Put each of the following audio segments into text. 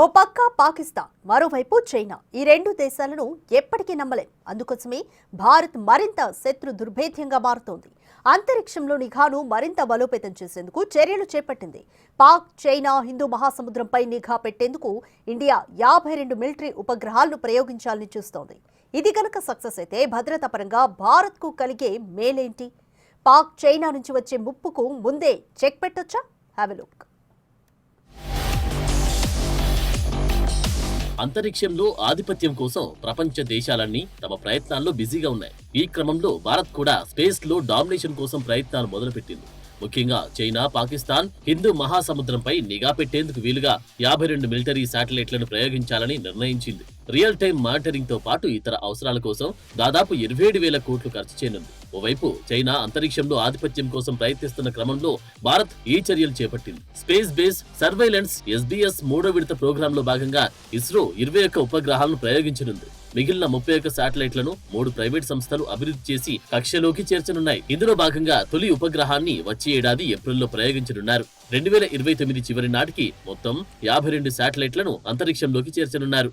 ఓ పక్క పాకిస్తాన్, మరోవైపు చైనా. ఈ రెండు దేశాలను ఎప్పటికీ నమ్మలేం. అందుకోసమే భారత్ మరింత శత్రు దుర్భేద్యంగా మారుతోంది. అంతరిక్షంలో నిఘాను మరింత బలోపేతం చేసేందుకు చర్యలు చేపట్టింది. పాక్, చైనా హిందూ మహాసముద్రంపై నిఘా పెట్టేందుకు ఇండియా 52 మిలిటరీ ఉపగ్రహాలను ప్రయోగించాలని చూస్తోంది. ఇది కనుక సక్సెస్ అయితే భద్రతా పరంగా భారత్కు కలిగే మేలేంటి? పాక్, చైనా నుంచి వచ్చే ముప్పుకు ముందే చెక్ పెట్టొచ్చా? Have a look. అంతరిక్షంలో ఆధిపత్యం కోసం ప్రపంచ దేశాలన్నీ తమ ప్రయత్నాల్లో బిజీగా ఉన్నాయి. ఈ క్రమంలో భారత్ కూడా స్పేస్ లో డామినేషన్ కోసం ప్రయత్నాలు మొదలుపెట్టింది. ముఖ్యంగా చైనా, పాకిస్తాన్ హిందూ మహాసముద్రంపై నిఘా పెట్టేందుకు వీలుగా 52 మిలిటరీ శాటిలైట్లను ప్రయోగించాలని నిర్ణయించింది. రియల్ టైం మానిటరింగ్ తో పాటు ఇతర అవసరాల కోసం దాదాపు 27,000 కోట్లు ఖర్చు చేయనుంది. ఓవైపు చైనా అంతరిక్షంలో ఆధిపత్యం కోసం ప్రయత్నిస్తున్న క్రమంలో భారత్ ఈ చర్యలు చేపట్టింది. స్పేస్ బేస్ సర్వైలెన్స్ SBS 3వ విడత ప్రోగ్రామ్ లో భాగంగా ఇస్రో 21 ఉపగ్రహాలను ప్రయోగించనుంది. మిగిలిన 31 శాటిలైట్లను 3 ప్రైవేట్ సంస్థలు అభివృద్ధి చేసి కక్షలోకి చేర్చనున్నాయి. ఇందులో భాగంగా తొలి ఉపగ్రహాన్ని వచ్చే ఏడాది ఏప్రిల్లో ప్రయోగించనున్నారు. 2029 చివరి నాటికి మొత్తం 52 శాటిలైట్లను అంతరిక్షంలోకి చేర్చనున్నారు.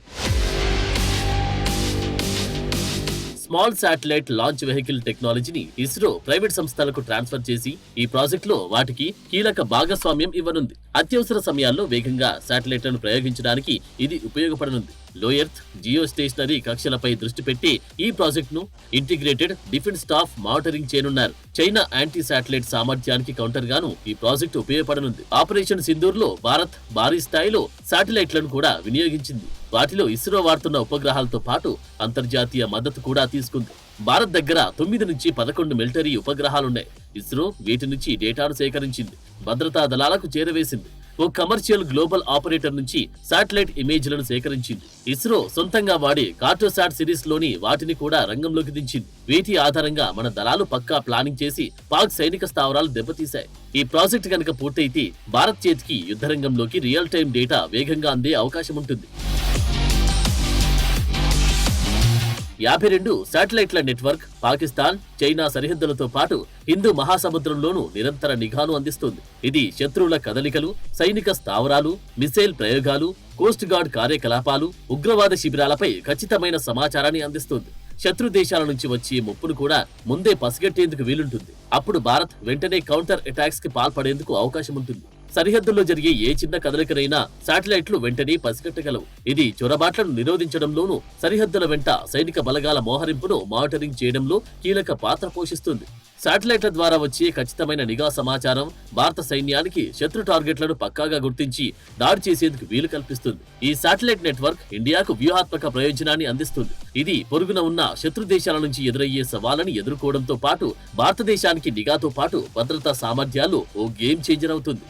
స్మాల్ శాటిలైట్ లాంచ్ వెహికల్ టెక్నాలజీని ఇస్రో ప్రైవేట్ సంస్థలకు ట్రాన్స్ఫర్ చేసి ఈ ప్రాజెక్ట్ లో వాటికి కీలక భాగస్వామ్యం ఇవ్వనుంది. అత్యవసర సమయాల్లో వేగంగా శాటిలైట్లను ప్రయోగించడానికి ఇది ఉపయోగపడనుంది. లో ఎర్త్, జియో స్టేషనరీ కక్షలపై దృష్టి పెట్టి ఈ ప్రాజెక్ట్ ను ఇంటిగ్రేటెడ్ డిఫెన్స్ స్టాఫ్ మానిటరింగ్ చేయనున్నారు. చైనా యాంటీ శాటిలైట్ సామర్థ్యానికి కౌంటర్ గాను ఈ ప్రాజెక్టు ఉపయోగపడనుంది. ఆపరేషన్ సింధూర్ లో భారత్ భారీ స్థాయిలో శాటిలైట్లను కూడా వినియోగించింది. వాటిలో ఇస్రో వాడుతున్న ఉపగ్రహాలతో పాటు అంతర్జాతీయ మద్దతు కూడా తీసుకుంది. భారత్ దగ్గర 9 నుంచి 11 మిలిటరీ ఉపగ్రహాలున్నాయి. ఇస్రో వీటి నుంచి డేటాను సేకరించింది, భద్రతా దళాలకు చేరవేసింది. ఓ కమర్షియల్ గ్లోబల్ ఆపరేటర్ నుంచి శాటిలైట్ ఇమేజ్లను సేకరించింది. ఇస్రో సొంతంగా వాడే కార్టోసాట్ సిరీస్ లోని వాటిని కూడా రంగంలోకి దించింది. వీటి ఆధారంగా మన దళాలు పక్కా ప్లానింగ్ చేసి పాక్ సైనిక స్థావరాలు దెబ్బతీశాయి. ఈ ప్రాజెక్ట్ కనుక పూర్తయితే భారత్ చేతికి యుద్ధరంగంలోకి రియల్ టైం డేటా వేగంగా అందే అవకాశం ఉంటుంది. 52 శాటిలైట్ల నెట్వర్క్ పాకిస్తాన్, చైనా సరిహద్దులతో పాటు హిందూ మహాసముద్రంలోనూ నిరంతర నిఘాను అందిస్తుంది. ఇది శత్రువుల కదలికలు, సైనిక స్థావరాలు, మిసైల్ ప్రయోగాలు, కోస్ట్ గార్డ్ కార్యకలాపాలు, ఉగ్రవాద శిబిరాలపై ఖచ్చితమైన సమాచారాన్ని అందిస్తుంది. శత్రు దేశాల నుంచి వచ్చే ముప్పును కూడా ముందే పసిగట్టేందుకు వీలుంటుంది. అప్పుడు భారత్ వెంటనే కౌంటర్ అటాక్స్ కి పాల్పడేందుకు అవకాశం ఉంటుంది. సరిహద్దుల్లో జరిగే ఏ చిన్న కదలికనైనా శాటిలైట్లు వెంటనే పసిగట్టగలవు. ఇది చొరబాట్లను నిరోధించడంలోనూ, సరిహద్దుల వెంట సైనిక బలగాల మోహరింపును మానిటరింగ్ చేయడంలో కీలక పాత్ర పోషిస్తుంది. శాటిలైట్ల ద్వారా వచ్చే ఖచ్చితమైన నిఘా సమాచారం భారత సైన్యానికి శత్రు టార్గెట్లను పక్కాగా గుర్తించి దాడి చేసేందుకు వీలు కల్పిస్తుంది. ఈ శాటిలైట్ నెట్వర్క్ ఇండియాకు వ్యూహాత్మక ప్రయోజనాన్ని అందిస్తుంది. ఇది పొరుగున ఉన్న శత్రు దేశాల నుంచి ఎదురయ్యే సవాళ్ళని ఎదుర్కోవడంతో పాటు భారతదేశానికి నిఘాతో పాటు భద్రతా సామర్థ్యాలు ఓ గేమ్ చేంజర్ అవుతుంది.